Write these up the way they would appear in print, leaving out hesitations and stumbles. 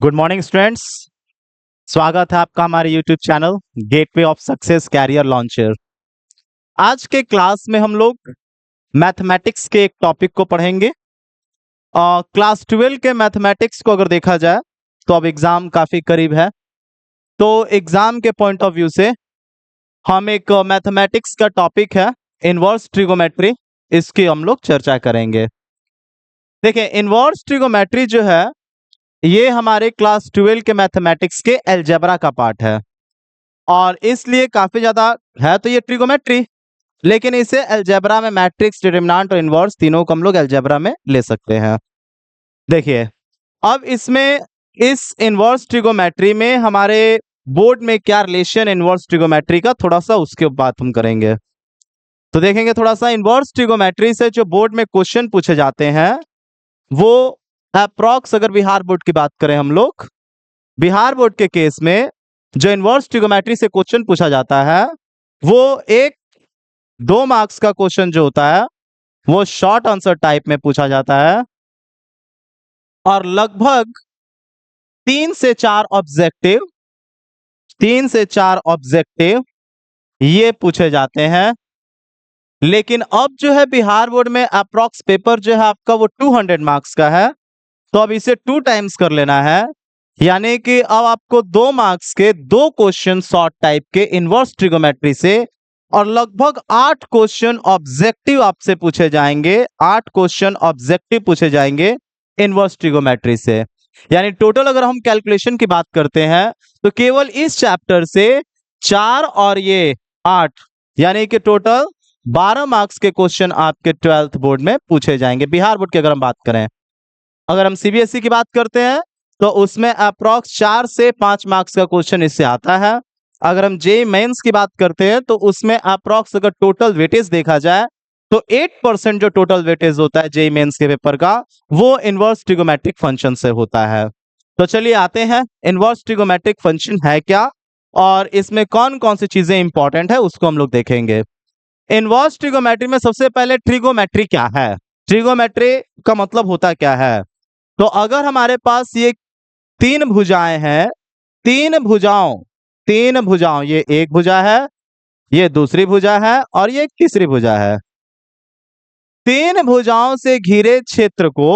Good morning students. स्वागत है आपका हमारे YouTube channel gateway of success career launcher. आज के क्लास में हम लोग मैथमेटिक्स के एक टॉपिक को पढ़ेंगे। क्लास 12 के मैथमेटिक्स को अगर देखा जाए तो अब एग्जाम काफी करीब है, तो एग्जाम के पॉइंट ऑफ व्यू से हम एक मैथमेटिक्स का टॉपिक है इनवर्स ट्रिगोमेट्री, इसकी हम लोग चर्चा करेंगे। देखिए, इनवर्स ट्रिगोमेट्री जो है ये हमारे क्लास 12 के मैथमेटिक्स के अलजेब्रा का पार्ट है और इसलिए काफी ज्यादा है। तो ये ट्रिगोमेट्री, लेकिन इसे अलजेब्रा में मैट्रिक्स, डिटरमिनेंट और इनवर्स तीनों को हम लोग अलजेब्रा में ले सकते हैं। देखिए, अब इसमें इस इनवर्स ट्रिगोमेट्री में हमारे बोर्ड में क्या रिलेशन इनवर्स ट्रिगोमेट्री का, थोड़ा सा उसके बात हम करेंगे। तो देखेंगे थोड़ा सा इनवर्स ट्रिगोमेट्री से जो बोर्ड में क्वेश्चन पूछे जाते हैं वो अप्रॉक्स, अगर बिहार बोर्ड की बात करें हम लोग, बिहार बोर्ड के केस में जो इनवर्स ट्रिगोमेट्री से क्वेश्चन पूछा जाता है वो एक 2 मार्क्स का क्वेश्चन जो होता है वो शॉर्ट आंसर टाइप में पूछा जाता है और लगभग 3 से 4 ऑब्जेक्टिव ये पूछे जाते हैं। लेकिन अब जो है बिहार बोर्ड में अप्रॉक्स पेपर जो है आपका वो 200 मार्क्स का है, तो अब इसे 2 टाइम्स कर लेना है, यानी कि अब आपको 2 मार्क्स के 2 क्वेश्चन शॉर्ट टाइप के इनवर्स ट्रिगोमेट्री से और लगभग 8 क्वेश्चन ऑब्जेक्टिव आपसे पूछे जाएंगे। 8 क्वेश्चन ऑब्जेक्टिव पूछे जाएंगे इनवर्स ट्रिगोमेट्री से। यानी टोटल अगर हम कैलकुलेशन की बात करते हैं तो केवल इस चैप्टर से 4 और ये 8, यानी कि टोटल 12 मार्क्स के क्वेश्चन आपके 12th बोर्ड में पूछे जाएंगे। बिहार बोर्ड की अगर हम बात करें, अगर हम सीबीएसई की बात करते हैं तो उसमें अप्रॉक्स 4 से 5 मार्क्स का क्वेश्चन इससे आता है। अगर हम जेईई मेंस की बात करते हैं तो उसमें अप्रॉक्स अगर टोटल वेटेज देखा जाए तो 8% जो टोटल वेटेज होता है जेईई मेंस के पेपर का वो इनवर्स ट्रिगोमेट्रिक फंक्शन से होता है। तो चलिए आते हैं, इनवर्स ट्रिगोमेट्रिक फंक्शन है क्या और इसमें कौन कौन सी चीजें इंपॉर्टेंट है उसको हम लोग देखेंगे। इनवर्स ट्रिगोमेट्री में सबसे पहले ट्रिगोमेट्री क्या है, ट्रिगोमेट्री का मतलब होता क्या है। तो अगर हमारे पास ये 3 भुजाएं हैं, 3 भुजाओं, ये एक भुजा है, ये दूसरी भुजा है और ये तीसरी भुजा है। 3 भुजाओं से घिरे क्षेत्र को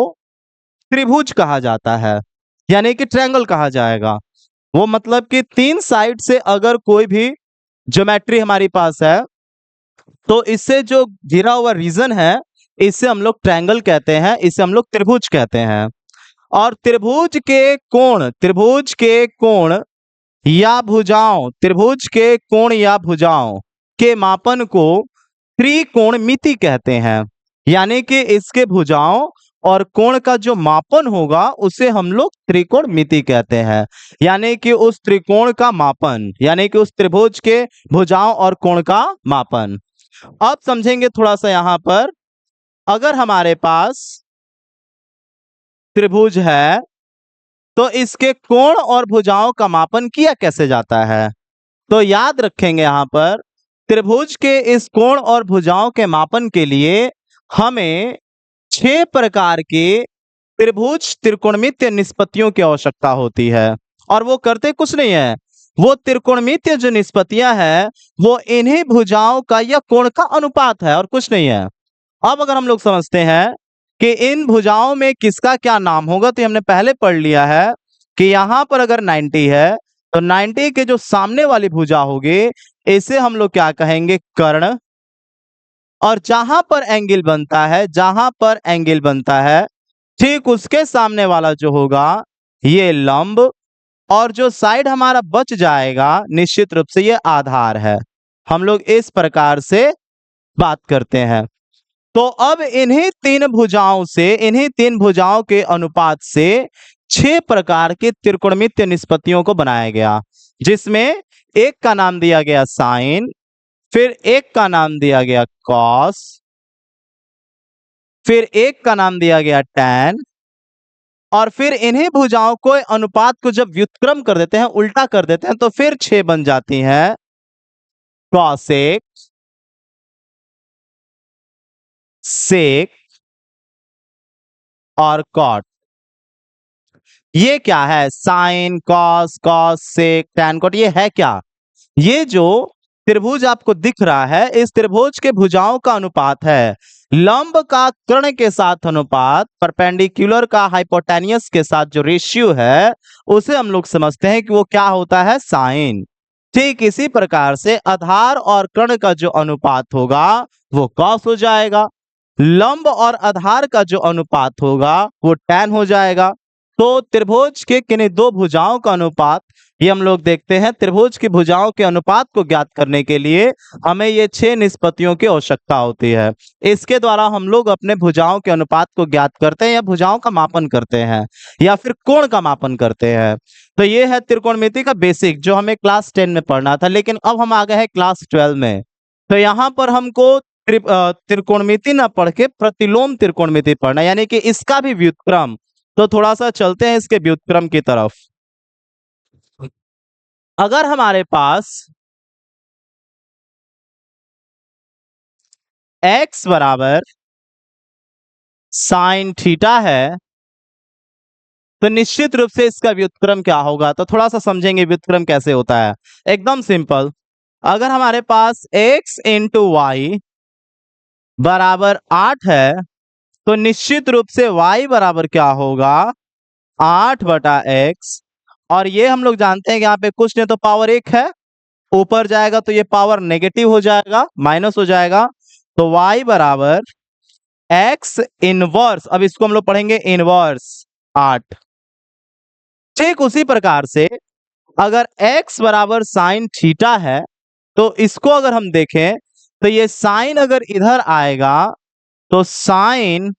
त्रिभुज कहा जाता है, यानी कि ट्रायंगल कहा जाएगा। वो मतलब कि 3 साइड से अगर कोई भी ज्योमेट्री हमारी पास है तो इससे जो घिरा हुआ रीजन है इसे हम लोग ट्रायंगल कहते हैं, इसे हम लोग त्रिभुज कहते हैं। और त्रिभुज के कोण या भुजाओं, त्रिभुज के कोण या भुजाओं के मापन को त्रिकोणमिति कहते हैं। यानी कि इसके भुजाओं और कोण का जो मापन होगा उसे हम लोग त्रिकोणमिति कहते हैं। यानी कि उस त्रिकोण का मापन, यानी कि उस त्रिभुज के भुजाओं और कोण का मापन। अब समझेंगे थोड़ा सा यहां पर, अगर हमारे पास त्रिभुज है तो इसके कोण और भुजाओं का मापन किया कैसे जाता है। तो याद रखेंगे यहां पर त्रिभुज के इस कोण और भुजाओं के मापन के लिए हमें 6 प्रकार के त्रिभुज त्रिकोणमितीय निष्पत्तियों की आवश्यकता होती है। और वो करते कुछ नहीं है, वो त्रिकोणमितीय जो निष्पत्तियां हैं वो इन्हीं भुजाओं का या कोण का अनुपात है और कुछ नहीं है। अब अगर हम लोग समझते हैं कि इन भुजाओं में किसका क्या नाम होगा, तो हमने पहले पढ़ लिया है कि यहां पर अगर 90 है तो 90 के जो सामने वाली भुजा होगी इसे हम लोग क्या कहेंगे, कर्ण। और जहां पर एंगल बनता है, जहां पर एंगल बनता है ठीक उसके सामने वाला जो होगा ये लंब, और जो साइड हमारा बच जाएगा निश्चित रूप से ये आधार है। हम लोग इस प्रकार से बात करते हैं। तो अब इन्हीं 3 भुजाओं से, इन्हीं 3 भुजाओं के अनुपात से 6 प्रकार के त्रिकोणमितीय निष्पत्तियों को बनाया गया, जिसमें एक का नाम दिया गया साइन, फिर एक का नाम दिया गया कॉस, फिर एक का नाम दिया गया टैन, और फिर इन्हीं भुजाओं को अनुपात को जब व्युत्क्रम कर देते हैं, उल्टा कर देते हैं, तो फिर 6 बन जाती हैं कॉसेक, सेक और कॉट। ये क्या है? Sine, cos, cos sec, tan cot, ये है क्या? ये जो त्रिभुज आपको दिख रहा है, इस त्रिभुज के भुजाओं का अनुपात है। लंब का कर्ण के साथ अनुपात, परपेंडिकुलर का हाइपोटेन्यूस के साथ जो रेशियो है, उसे हम लोग समझते हैं कि वो क्या होता है? साइन। ठीक इसी प्रकार से आधार और कर्ण का जो अनुपात होगा वो कॉस हो जाएगा। लंब और आधार का जो अनुपात होगा वो टैन हो जाएगा। तो त्रिभुज के किन्हीं दो भुजाओं का अनुपात, ये हम लोग देखते हैं। त्रिभुज की भुजाओं के अनुपात को ज्ञात करने के लिए हमें ये 6 निष्पत्तियों की आवश्यकता होती है। इसके द्वारा हम लोग अपने भुजाओं के अनुपात को ज्ञात करते हैं या भुजाओं का मापन करते हैं या फिर कोण का मापन करते हैं। तो ये है त्रिकोणमिति का बेसिक जो हमें क्लास 10 में पढ़ना था, लेकिन अब हम आ गए हैं क्लास 12 में। तो यहाँ पर हमको त्रिकोणमिति ना पढ़ के प्रतिलोम त्रिकोणमिति पढ़ना, यानी कि इसका भी व्युत्क्रम। तो थोड़ा सा चलते हैं इसके व्युत्क्रम की तरफ। अगर हमारे पास x बराबर साइन थीटा है, तो निश्चित रूप से इसका व्युत्क्रम क्या होगा? तो थोड़ा सा समझेंगे व्युत्क्रम कैसे होता है। एकदम सिंपल, अगर हमारे पास x इंटू वाई बराबर 8 है, तो निश्चित रूप से y बराबर क्या होगा? 8/x। और ये हम लोग जानते हैं कि यहाँ पे कुछ नहीं तो पावर 1 है, ऊपर जाएगा तो ये पावर नेगेटिव हो जाएगा, माइनस हो जाएगा। तो y बराबर x इनवर्स, अब इसको हम लोग पढ़ेंगे इनवर्स 8। ठीक उसी प्रकार से अगर x बराबर साइन थीटा है, तो इसको अगर हम देखें तो ये साइन अगर इधर आएगा तो साइन,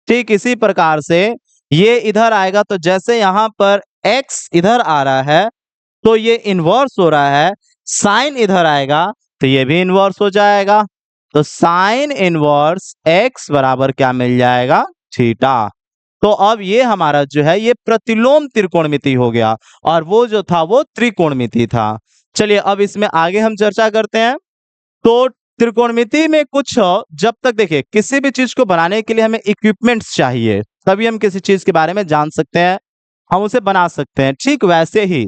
ठीक इसी प्रकार से ये इधर आएगा। तो जैसे यहां पर x इधर आ रहा है तो ये इनवर्स हो रहा है, साइन इधर आएगा तो ये भी इनवर्स हो जाएगा। तो साइन इनवर्स x बराबर क्या मिल जाएगा? थीटा। तो अब ये हमारा जो है ये प्रतिलोम त्रिकोणमिति हो गया, और वो जो था वो त्रिकोणमिति था। चलिए अब इसमें आगे हम चर्चा करते हैं। तो त्रिकोणमिति में कुछ, जब तक देखिए किसी भी चीज को बनाने के लिए हमें इक्विपमेंट्स चाहिए, तभी हम किसी चीज के बारे में जान सकते हैं, हम उसे बना सकते हैं। ठीक वैसे ही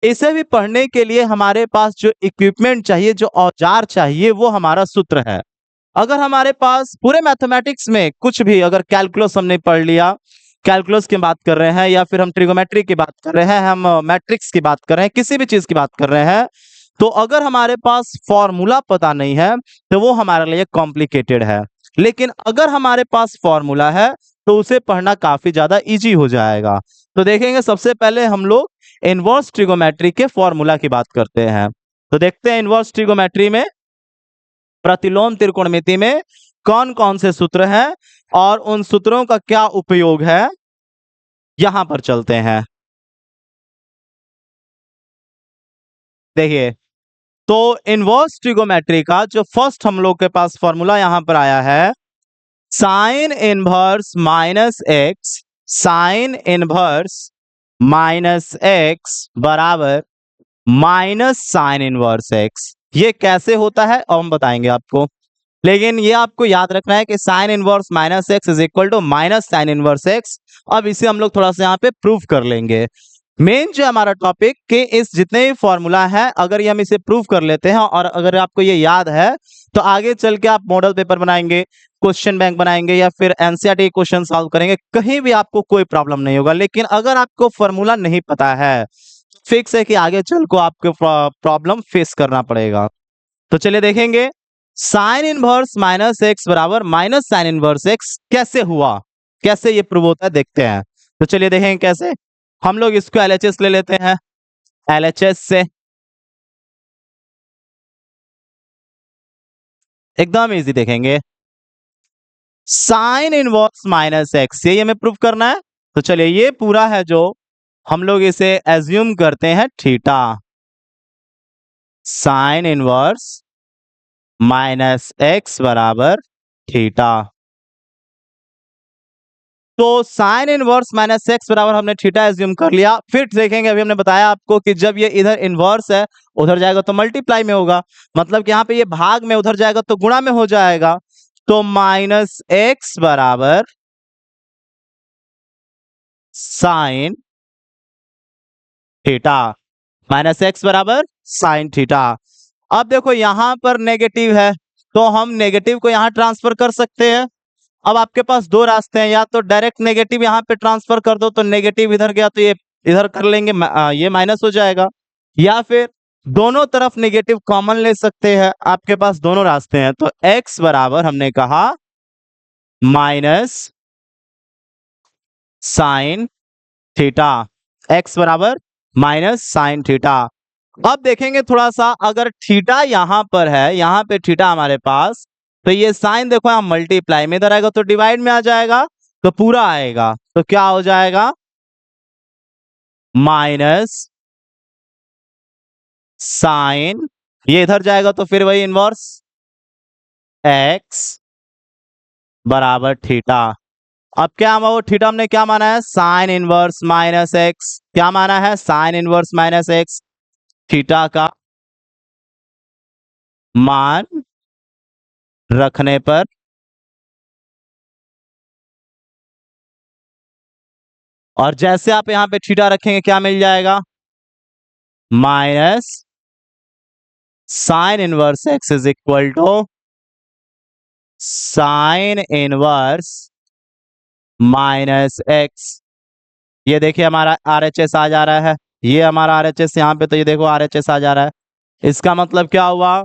इसे भी पढ़ने के लिए हमारे पास जो इक्विपमेंट चाहिए, जो औजार चाहिए, वो हमारा सूत्र है। अगर हमारे पास पूरे मैथमेटिक्स में कुछ भी, अगर कैलकुलस हमने पढ़ लिया, कैलकुलस की बात कर रहे हैं, या फिर हम ट्रिगोमेट्री की बात कर रहे हैं, हम मैट्रिक्स की बात कर रहे हैं, किसी भी चीज की बात कर रहे हैं, तो अगर हमारे पास फॉर्मूला पता नहीं है तो वो हमारे लिए कॉम्प्लिकेटेड है। लेकिन अगर हमारे पास फॉर्मूला है तो उसे पढ़ना काफी ज्यादा इजी हो जाएगा। तो देखेंगे सबसे पहले हम लोग इनवर्स ट्रिगोमेट्री के फॉर्मूला की बात करते हैं। तो देखते हैं इनवर्स ट्रिगोमेट्री में, प्रतिलोम त्रिकोणमिति में कौन कौन से सूत्र हैं और उन सूत्रों का क्या उपयोग है। यहां पर चलते हैं। देखिए, तो इनवर्स ट्रिगोमेट्री का जो फर्स्ट हम लोग के पास फॉर्मूला यहां पर आया है, sign inverse minus x, sign inverse minus x बराबर माइनस साइन इनवर्स एक्स। ये कैसे होता है अब हम बताएंगे आपको, लेकिन ये आपको याद रखना है कि sine inverse minus x is equal to minus sine inverse x. अब इसे हम लोग थोड़ा सा यहाँ पे प्रूव कर लेंगे। मेन जो हमारा टॉपिक कि इस जितने भी फॉर्मूला है, अगर ये हम इसे प्रूव कर लेते हैं और अगर आपको ये याद है, तो आगे चल के आप मॉडल पेपर बनाएंगे, क्वेश्चन बैंक बनाएंगे, या फिर एनसीईआरटी क्वेश्चन सॉल्व करेंगे, कहीं भी आपको कोई प्रॉब्लम नहीं होगा। लेकिन अगर आपको फॉर्मूला नहीं पता है, फिक्स है कि आगे चल को आपको प्रॉब्लम फेस करना पड़ेगा। तो चलिए देखेंगे साइन इनवर्स माइनस एक्स बराबर माइनस साइन इनवर्स एक्स कैसे हुआ, कैसे ये प्रूव होता है, देखते हैं। तो चलिए देखेंगे कैसे। हम लोग इसको एलएचएस ले लेते हैं, एलएचएस से एकदम इजी देखेंगे। साइन इनवर्स माइनस एक्स, ये हमें प्रूव करना है। तो चलिए ये पूरा है जो हम लोग इसे एज्यूम करते हैं theta, sign inverse minus x बराबर थीटा। तो साइन इनवर्स माइनस एक्स बराबर हमने थीटा एज्यूम कर लिया। फिर देखेंगे, अभी हमने बताया आपको कि जब ये इधर इनवर्स है, उधर जाएगा तो मल्टीप्लाई में होगा, मतलब कि यहाँ पे ये भाग में, उधर जाएगा तो गुणा में हो जाएगा। तो माइनस एक्स बराबर साइन थीटा माइनस एक्स बराबर साइन थीटा। अब देखो यहां पर नेगेटिव है तो हम नेगेटिव को यहां ट्रांसफर कर सकते हैं। अब आपके पास दो रास्ते हैं, या तो डायरेक्ट नेगेटिव यहाँ पे ट्रांसफर कर दो तो नेगेटिव इधर गया तो ये इधर कर लेंगे, ये माइनस हो जाएगा, या फिर दोनों तरफ नेगेटिव कॉमन ले सकते हैं। आपके पास दोनों रास्ते हैं, तो x बराबर हमने कहा माइनस साइन थीटा, x बराबर माइनस साइन थीटा। अब देखेंगे थोड़ा सा, अगर थीटा यहां पर है, यहां पे थीटा हमारे पास, तो ये साइन देखो यहां मल्टीप्लाई में इधर आएगा तो डिवाइड में आ जाएगा, तो पूरा आएगा, तो क्या हो जाएगा माइनस साइन, ये इधर जाएगा तो फिर वही इनवर्स एक्स बराबर थीटा। अब क्या वो थीटा हमने क्या माना है, साइन इनवर्स माइनस एक्स, क्या माना है sign inverse minus x, theta का मान रखने पर और जैसे आप यहां पे थीटा रखेंगे क्या मिल जाएगा minus sine inverse x is equal to sine inverse minus x. ये देखिए हमारा RHS आ जा रहा है, ये हमारा RHS यहाँ पे, तो ये देखो RHS आ जा रहा है। इसका मतलब क्या हुआ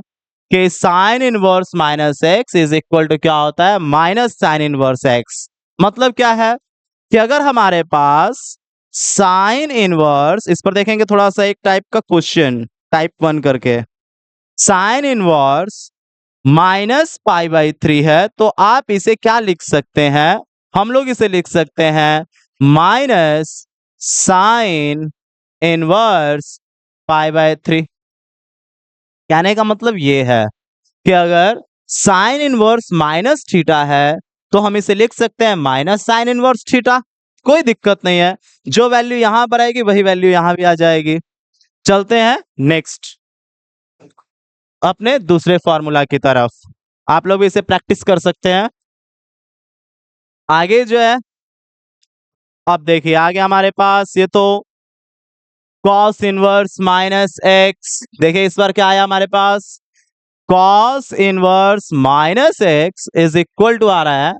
कि sine inverse minus x is equal to क्या होता है माइनस साइन इनवर्स एक्स। मतलब क्या है कि अगर हमारे पास साइन इनवर्स, इस पर देखेंगे थोड़ा सा एक टाइप का क्वेश्चन टाइप 1 करके, sign inverse minus pi by 3 है, तो आप इसे क्या लिख सकते हैं, हम लोग इसे लिख सकते हैं minus sine inverse pi by 3। कहने का मतलब ये है कि अगर साइन इनवर्स माइनस थीटा है तो हम इसे लिख सकते हैं माइनस साइन इनवर्स थीटा, कोई दिक्कत नहीं है, जो वैल्यू यहां पर आएगी वही वैल्यू यहां भी आ जाएगी। चलते हैं नेक्स्ट अपने दूसरे फॉर्मूला की तरफ, आप लोग भी इसे प्रैक्टिस कर सकते हैं। आगे जो है, अब देखिए आगे हमारे पास ये तो कॉस इनवर्स माइनस एक्स, देखिए इस बार क्या आया हमारे पास cos inverse minus x is equal to आ रहा है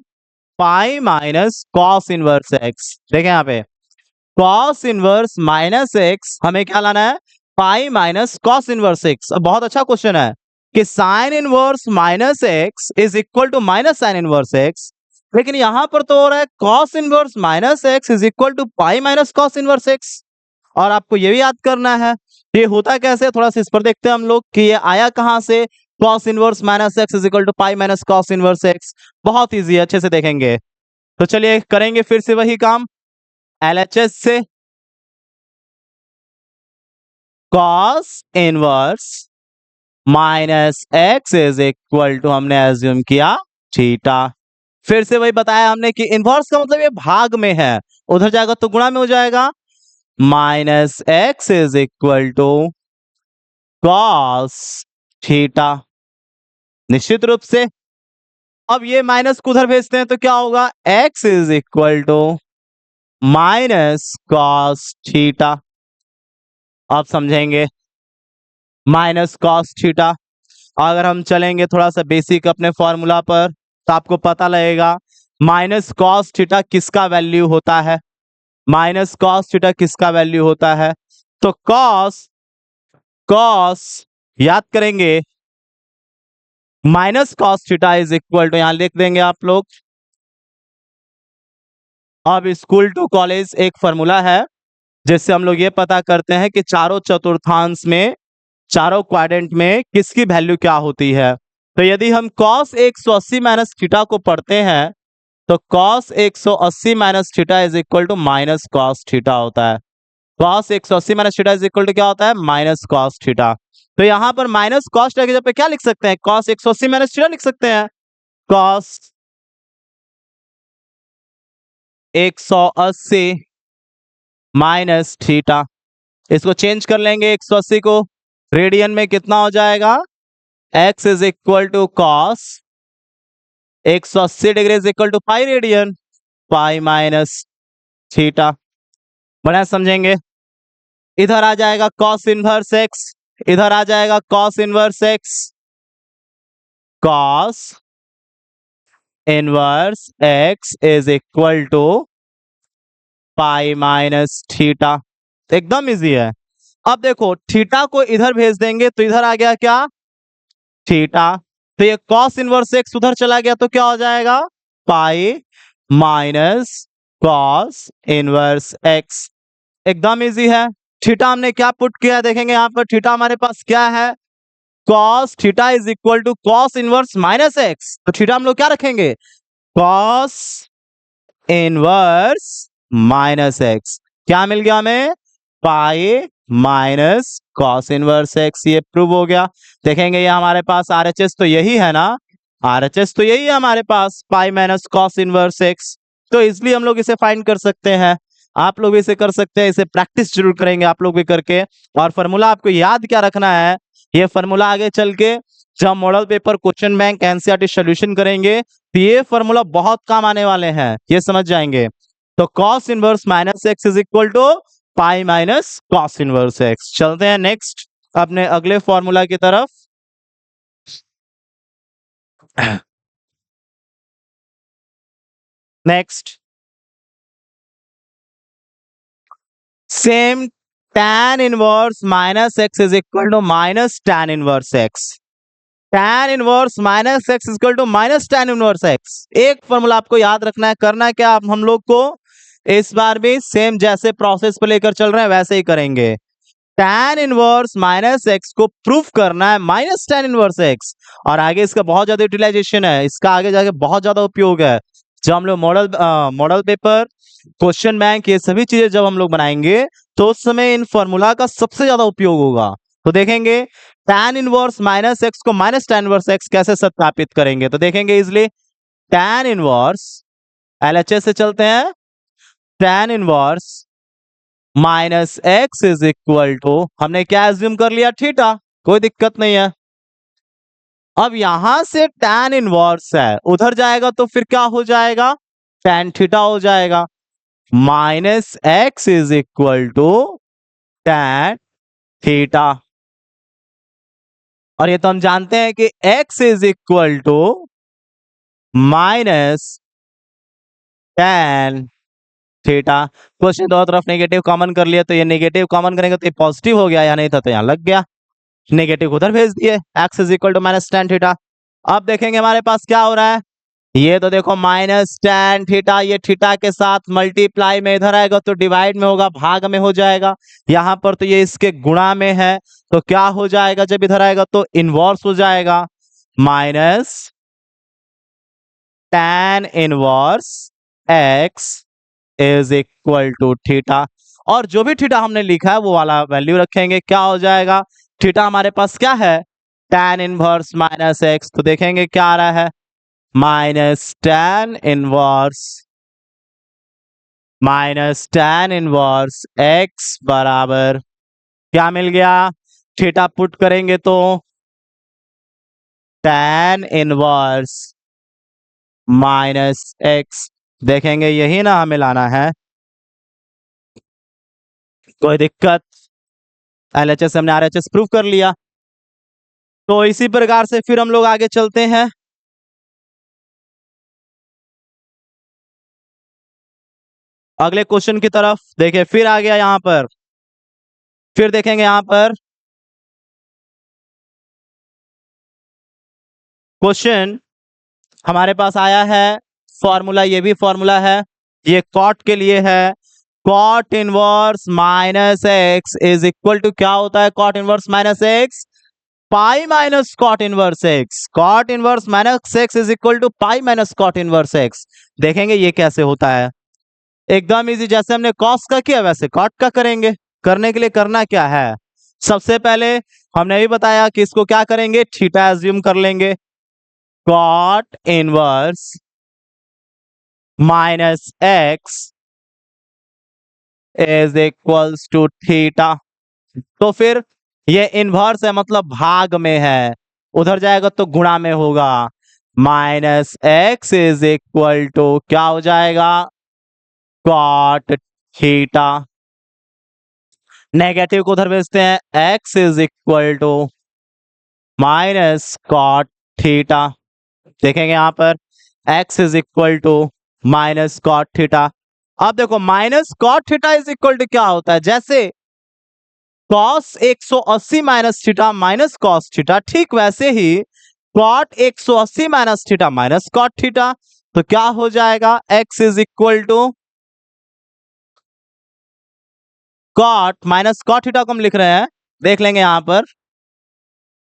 pi minus cos inverse x. देखें यहाँ पे कॉस इनवर्स माइनस एक्स हमें क्या लाना है pi minus cos inverse x. बहुत अच्छा क्वेश्चन है कि sine inverse minus x is equal to minus sine inverse x, लेकिन यहां पर तो हो रहा है cos inverse minus x is equal to pi minus cos inverse x. और आपको ये भी याद करना है ये होता कैसे, थोड़ा सा इस पर देखते हैं हम लोग कि ये आया कहां से, cos inverse minus x is equal to pi minus cos inverse x. बहुत इजी है, अच्छे से देखेंगे। तो चलिए करेंगे फिर से वही काम LHS से, cos inverse minus x is equal to हमने एज्यूम किया थीटा। फिर से वही बताया हमने कि इनवर्स का मतलब ये भाग में है, उधर जाएगा तो गुणा में हो जाएगा, minus x is equal to cos theta निश्चित रूप से। अब ये माइनस को उधर भेजते हैं तो क्या होगा x is equal to minus cos theta. अब समझेंगे माइनस कॉस थीटा। अगर हम चलेंगे थोड़ा सा बेसिक अपने फॉर्मूला पर तो आपको पता लगेगा माइनस कॉस थीटा किसका वैल्यू होता है, माइनस कॉस थीटा किसका वैल्यू होता है, तो कॉस कॉस याद करेंगे minus cos theta is equal to, यहां लिख देंगे आप लोग। अब स्कूल टू कॉलेज एक फॉर्मूला है जिससे हम लोग ये पता करते हैं कि चारों चतुर्थांश में, चारों क्वाड्रेंट में किसकी वैल्यू क्या होती है। तो यदि हम cos 180 माइनस थीटा को पढ़ते हैं तो cos 180 minus theta is equal to minus cos theta होता है। cos 180 minus theta is equal to क्या होता है माइनस कॉस थीटा। तो यहां पर माइनस कॉस थीटा की जगह पे क्या लिख सकते हैं, cos 180 माइनस थीटा लिख सकते हैं, cos 180 माइनस थीटा। इसको चेंज कर लेंगे 180 को रेडियन में, कितना हो जाएगा x is equal to cos 180 degree is equal to pi radian, pi minus theta. बड़ा समझेंगे। इधर आ जाएगा cos इनवर्स x, इधर आ जाएगा cos inverse x, cos inverse x is equal to pi minus theta. एकदम इजी है। अब देखो थीटा को इधर भेज देंगे तो इधर आ गया क्या, थीटा। तो ये cos इनवर्स x उधर चला गया तो क्या हो जाएगा, पाई माइनस cos इनवर्स x। एकदम इजी है। थीटा हमने क्या पुट किया देखेंगे यहाँ पर, थीटा हमारे पास क्या है, cos theta is equal to cos inverse minus x। तो थीटा हम लोग क्या रखेंगे, cos इनवर्स माइनस x। क्या मिल गया हमें, पाई माइनस cos इनवर्स x। ये प्रूव हो गया। देखेंगे ये हमारे पास RHS तो यही है ना, RHS तो यही है हमारे पास, pi minus cos inverse x। तो इसलिए हम लोग इसे फाइंड कर सकते हैं। आप लोग इसे कर सकते हैं, इसे प्रैक्टिस जरूर करेंगे आप लोग भी करके। और फॉर्मूला आपको याद क्या रखना है, ये फॉर्मूला आगे चल के जब model paper, question bank, NCERT solution करेंगे तो ये फॉर्मूला बहुत काम आने वाले हैं, ये समझ जाएंगे। तो cos inverse minus x is equal to pi minus cos inverse x. चलते हैं नेक्स्ट अपने अगले फॉर्मूला की तरफ। Next same tan inverse minus x is equal to minus tan inverse x. tan inverse minus x equal to minus tan inverse x. एक formula आपको याद रखना है, करना क्या हम लोग को, इस बार भी सेम जैसे प्रोसेस पे लेकर चल रहे हैं वैसे ही करेंगे। tan इनवर्स माइनस एक्स को प्रूफ करना है माइनस tan इनवर्स एक्स। और आगे इसका बहुत ज्यादा यूटिलाइजेशन है, इसका आगे जाके बहुत ज्यादा उपयोग है। जब हम लोग मॉडल पेपर, क्वेश्चन बैंक, ये सभी चीजें जब हम लोग बनाएंगे तो उस समय इन फॉर्मूला का सबसे ज्यादा उपयोग होगा। तो देखेंगे tan इनवर्स माइनस एक्स को माइनस tan इनवर्स एक्स कैसे सत्यापित करेंगे। तो देखेंगे इजली tan इनवर्स, LHS से चलते हैं, tan inverse minus x is equal to, हमने क्या एज्यूम कर लिया, थीटा, कोई दिक्कत नहीं है। अब यहां से tan इनवर्स है, उधर जाएगा तो फिर क्या हो जाएगा, tan थीटा हो जाएगा। Minus x is equal to tan theta. और ये तो हम जानते हैं कि x is equal to minus tan theta. Question दोनों तरफ नेगेटिव कॉमन कर लिया तो ये नेगेटिव कॉमन करेंगे तो ये पॉजिटिव हो गया, या नहीं था तो यहाँ लग गया, नेगेटिव उधर भेज दिए, x is equal to minus tan theta. अब देखेंगे हमारे पास क्या हो रहा है, ये तो देखो माइनस tan थीटा, ये थीटा के साथ मल्टीप्लाई में इधर आएगा तो डिवाइड में होगा, भाग में हो जाएगा। यहाँ पर तो ये इसके गुणा में है तो क्या हो जाएगा, जब इधर आएगा तो इनवर्स हो जाएगा, minus tan inverse x is equal to theta. और जो भी थीटा हमने लिखा है वो वाला वैल्यू रखेंगे, क्या हो जाएगा, थीटा हमारे पास क्या है, tan इनवर्स माइनस एक्स। तो देखेंगे क्या आ रहा है, माइनस tan इनवर्स एक्स बराबर क्या मिल गया, थीटा पुट करेंगे तो tan इनवर्स माइनस एक्स। देखेंगे यही ना हमें लाना है, कोई दिक्कत, LHS हमने RHS प्रूव कर लिया। तो इसी प्रकार से फिर हम लोग आगे चलते हैं। अगले क्वेश्चन की तरफ देखिए, फिर आ गया यहाँ पर, फिर देखेंगे यहाँ पर क्वेश्चन हमारे पास आया है, फॉर्मूला, ये भी फॉर्मूला है, ये कॉट के लिए है, cot inverse minus x is equal to क्या होता है, cot inverse minus x pi minus cot inverse x. Cot inverse minus x is equal to pi minus cot inverse x. देखेंगे ये कैसे होता है, एकदम इजी, जैसे हमने कॉस का किया वैसे कॉट का करेंगे। करने के लिए करना क्या है, सबसे पहले हमने भी बताया कि इसको क्या करेंगे, थीटा एज्यूम कर लेंगे, cot inverse minus x is equals to theta. तो फिर ये इनवर्स है मतलब भाग में है, उधर जाएगा तो गुणा में होगा, minus x is equal to क्या हो जाएगा, कॉट थीटा। नेगेटिव को उधर भेजते हैं, x is equal to minus cot theta. देखेंगे यहाँ पर x is equal to minus cot theta. अब देखो minus cot theta is equal to क्या होता है, जैसे cos 180 minus theta minus cos theta, ठीक वैसे ही cot 180 minus theta minus cot theta. तो क्या हो जाएगा, x is equal to cot minus cot theta को हम लिख रहे हैं, देख लेंगे यहां पर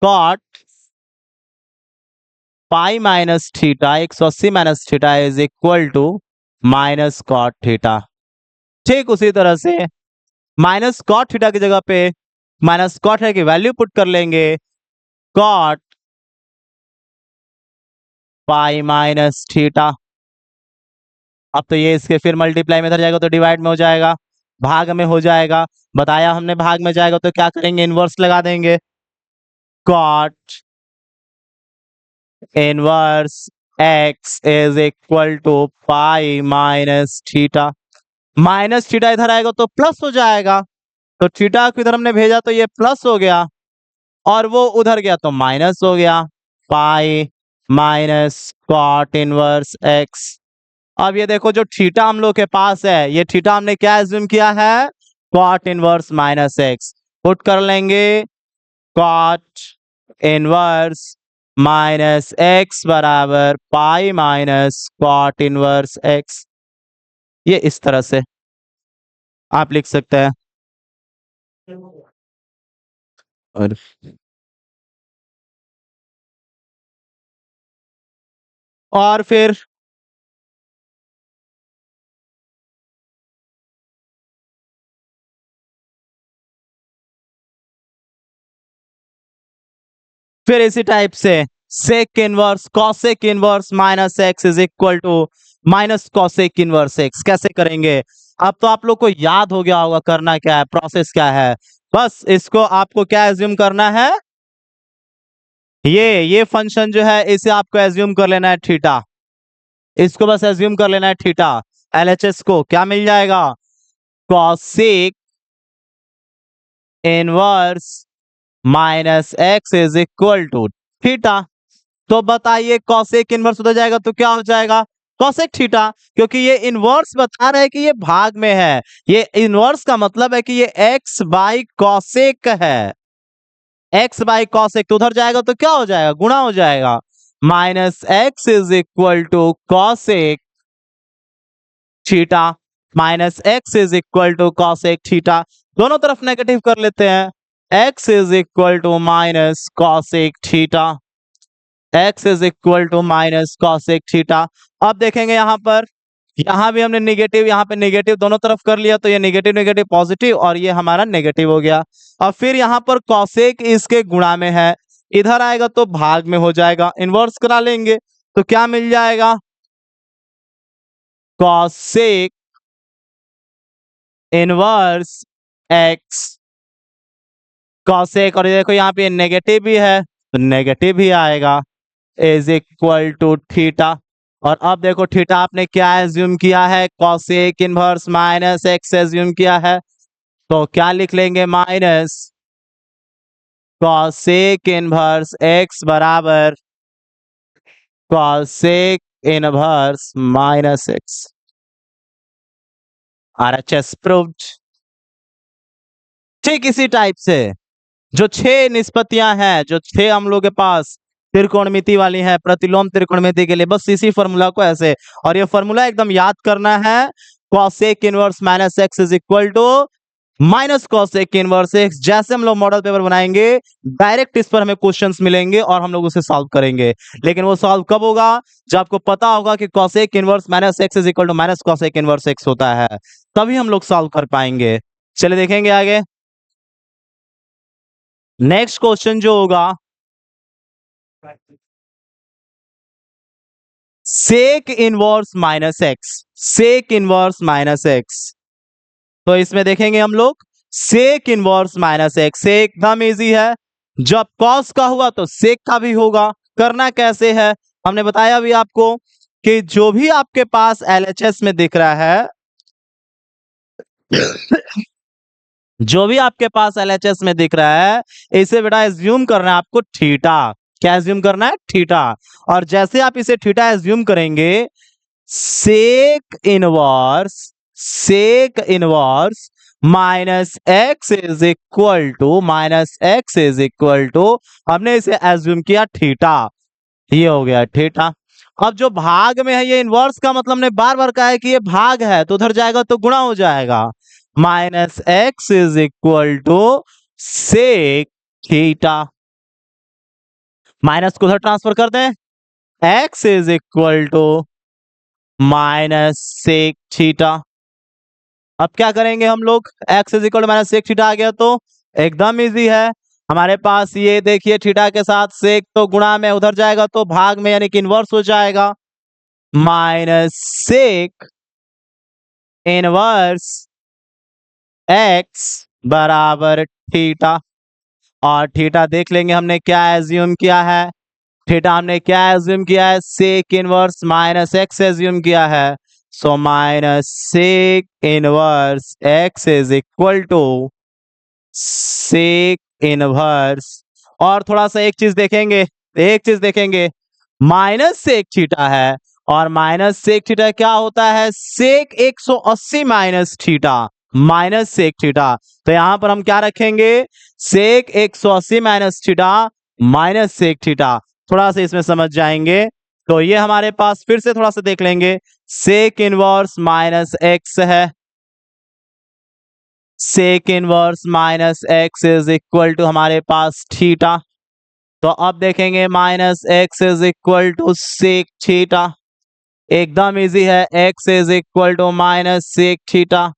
cot pi minus theta 180 minus theta is equal to minus cot theta. ठीक उसी तरह से माइनस कॉट थीटा की जगह पे माइनस कॉट थीटा की वैल्यू पुट कर लेंगे, कॉट पाई माइनस थीटा। अब तो ये इसके फिर मल्टीप्लाई में इधर जाएगा तो डिवाइड में हो जाएगा, भाग में हो जाएगा। बताया हमने भाग में जाएगा तो क्या करेंगे, इनवर्स लगा देंगे, cot inverse x is equal to pi minus theta. Minus theta इधर आएगा तो प्लस हो जाएगा, तो थीटा को इधर हमने भेजा तो ये प्लस हो गया और वो उधर गया तो माइनस हो गया, pi minus cot inverse x। अब ये देखो जो थीटा हम लोग के पास है, ये थीटा हमने क्या एज्यूम किया है, cot inverse minus x। Put कर लेंगे कॉट इनवर्स माइनस x बराबर pi minus cot inverse x। ये इस तरह से आप लिख सकते हैं। और फिर इसी टाइप से sec inverse cosec inverse minus x is equal to minus cosec inverse x कैसे करेंगे। अब तो आप लोग को याद हो गया होगा करना क्या है, प्रोसेस क्या है। बस इसको आपको क्या एज्यूम करना है, ये फंक्शन जो है इसे आपको एज्यूम कर लेना है थीटा, इसको बस एज्यूम कर लेना है थीटा। एलएचएस को क्या मिल जाएगा, cosec inverse minus x is equal to theta. तो बताइए कॉसेक इनवर्स उधर जाएगा तो क्या हो जाएगा, कॉसेक थीटा, क्योंकि ये इनवर्स बता रहा है कि ये भाग में है। ये इनवर्स का मतलब है कि ये x बाई कॉसेक है, x बाई कॉसेक, तो उधर जाएगा तो क्या हो जाएगा, गुणा हो जाएगा, minus x is equal to cosec theta minus x is equal to cosec theta. दोनों तरफ नेगेटिव कर लेते हैं, x is equal to minus cosec theta, x is equal to minus cosec theta. अब देखेंगे यहाँ पर, यहाँ भी हमने निगेटिव यहाँ पे निगेटिव दोनों तरफ कर लिया, तो ये निगेटिव निगेटिव पॉजिटिव और ये हमारा नेगेटिव हो गया। और फिर यहाँ पर कॉसेक इसके गुणा में है, इधर आएगा तो भाग में हो जाएगा, इनवर्स करा लेंगे तो क्या मिल जाएगा, कॉसेक इनवर्स एक्स कॉसेक, और देखो यहाँ पे नेगेटिव भी है तो नेगेटिव ही आएगा, इज इक्वल टू थीटा। और अब देखो थीटा आपने क्या एज्यूम किया है, cosec inverse minus x assume किया है, तो क्या लिख लेंगे, माइनस कॉसेक इनवर्स एक्स बराबर cosec inverse minus x. RHS proved. ठीक इसी टाइप से जो 6 निष्पत्तियां हैं, जो 6 हम लोग के पास त्रिकोणमिति वाली है, प्रतिलोम त्रिकोणमिति के लिए बस इसी फॉर्मूला को ऐसे, और ये फॉर्मूला एकदम याद करना है, cosec inverse minus x is equal to minus cosec inverse x. जैसे हम लोग मॉडल पेपर बनाएंगे डायरेक्ट इस पर हमें क्वेश्चंस मिलेंगे और हम लोग उसे सॉल्व करेंगे, लेकिन वो सॉल्व कब होगा, जब आपको पता होगा कि cosec inverse minus x is equal to minus cosec inverse x होता है, तभी हम लोग सॉल्व कर पाएंगे। चलिए देखेंगे आगे। नेक्स्ट क्वेश्चन जो होगा, sec inverse minus x, sec inverse minus x. तो इसमें देखेंगे हम लोग सेक इनवर्स माइनस एक्स, से एकदम इजी है, जब कॉस का हुआ तो सेक का भी होगा। करना कैसे है, हमने बताया अभी आपको कि जो भी आपके पास एलएचएस में दिख रहा है जो भी आपके पास LHS में दिख रहा है इसे बेटा एज्यूम करना है आपको थीटा। क्या एज्यूम करना है? थीटा। और जैसे आप इसे थीटा एज्यूम करेंगे, sec inverse minus x is equal to हमने इसे एज्यूम किया थीटा। ये हो गया थीटा। अब जो भाग में है ये इनवर्स का मतलब हमने बार बार कहा है कि ये भाग है तो उधर जाएगा तो गुणा हो जाएगा। Minus x is equal to sec theta. Minus को उधर ट्रांसफर कर दें, x is equal to minus sec theta. अब क्या करेंगे हम लोग? X is equal to minus sec theta आ गया तो एकदम इजी है। हमारे पास ये देखिए थीटा के साथ सेक तो गुणा में उधर जाएगा तो भाग में यानी कि इनवर्स हो जाएगा। माइनस सेक इनवर्स एक्स बराबर थीटा। और थीटा देख लेंगे हमने क्या एज्यूम किया है। थीटा हमने क्या एज्यूम किया है? Sec inverse minus x assume किया है। So minus sec inverse x is equal to sec inverse. और थोड़ा सा एक चीज देखेंगे, माइनस सेक थीटा है और माइनस सेक थीटा क्या होता है? Sec 180 minus theta, minus sec theta. तो यहां पर हम क्या रखेंगे? Sec 180 minus theta minus sec theta. थोड़ा सा इसमें समझ जाएंगे तो ये हमारे पास फिर से थोड़ा सा देख लेंगे, सेक इनवर्स माइनस एक्स है, sec inverse minus x is equal to हमारे पास थीटा। तो अब देखेंगे minus x is equal to sec theta. एकदम इजी है, x is equal to minus sec theta.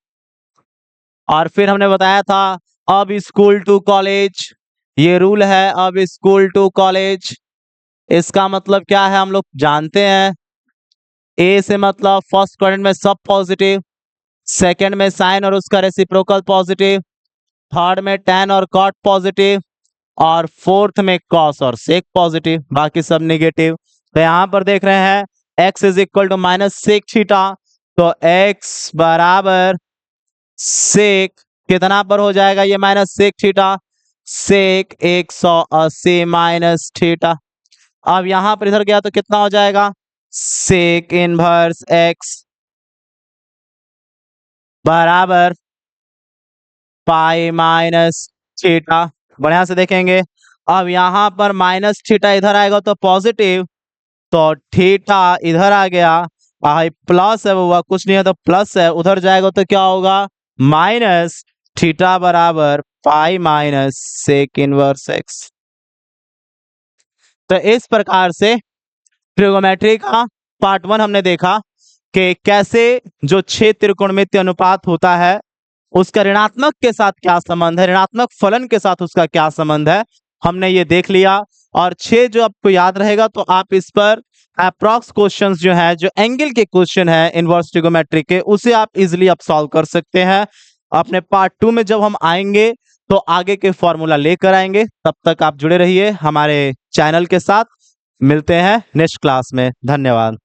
और फिर हमने बताया था अब स्कूल टू कॉलेज, ये रूल है अब स्कूल टू कॉलेज। इसका मतलब क्या है हम लोग जानते हैं। ए से मतलब फर्स्ट क्वाड्रेंट में सब पॉजिटिव, सेकंड में साइन और उसका रेसिप्रोकल पॉजिटिव, थर्ड में tan और cot पॉजिटिव और फोर्थ में cos और sec पॉजिटिव, बाकी सब नेगेटिव। तो यहां पर देख रहे हैं x is equal to minus sec theta, तो x बराबर सेक कितना पर हो जाएगा ये minus sec theta? Sec 180 minus theta. अब यहां पर इधर गया तो कितना हो जाएगा? सेक इनवर्स x बराबर पाई माइनस थीटा। बढ़िया से देखेंगे, अब यहां पर माइनस थीटा इधर आएगा तो पॉजिटिव, तो थीटा इधर आ गया, भाई प्लस है वो कुछ नहीं है तो प्लस है, उधर जाएगा तो क्या होगा? माइनस थीटा बराबर pi minus sec inverse x. तो इस प्रकार से ट्रिगोमेट्री का पार्ट 1 हमने देखा कि कैसे जो 6 त्रिकोणमितीय अनुपात होता है उसका ऋणात्मक के साथ क्या संबंध है, ऋणात्मक फलन के साथ उसका क्या संबंध है, हमने ये देख लिया। और 6 जो आपको याद रहेगा तो आप इस पर अप्रॉक्स क्वेश्चंस जो है, जो एंगल के क्वेश्चन है इनवर्स ट्रिगोमेट्री के, उसे आप इजीली आप सॉल्व कर सकते हैं। अपने पार्ट 2 में जब हम आएंगे तो आगे के फॉर्मूला लेकर आएंगे। तब तक आप जुड़े रहिए हमारे चैनल के साथ। मिलते हैं नेक्स्ट क्लास में। धन्यवाद।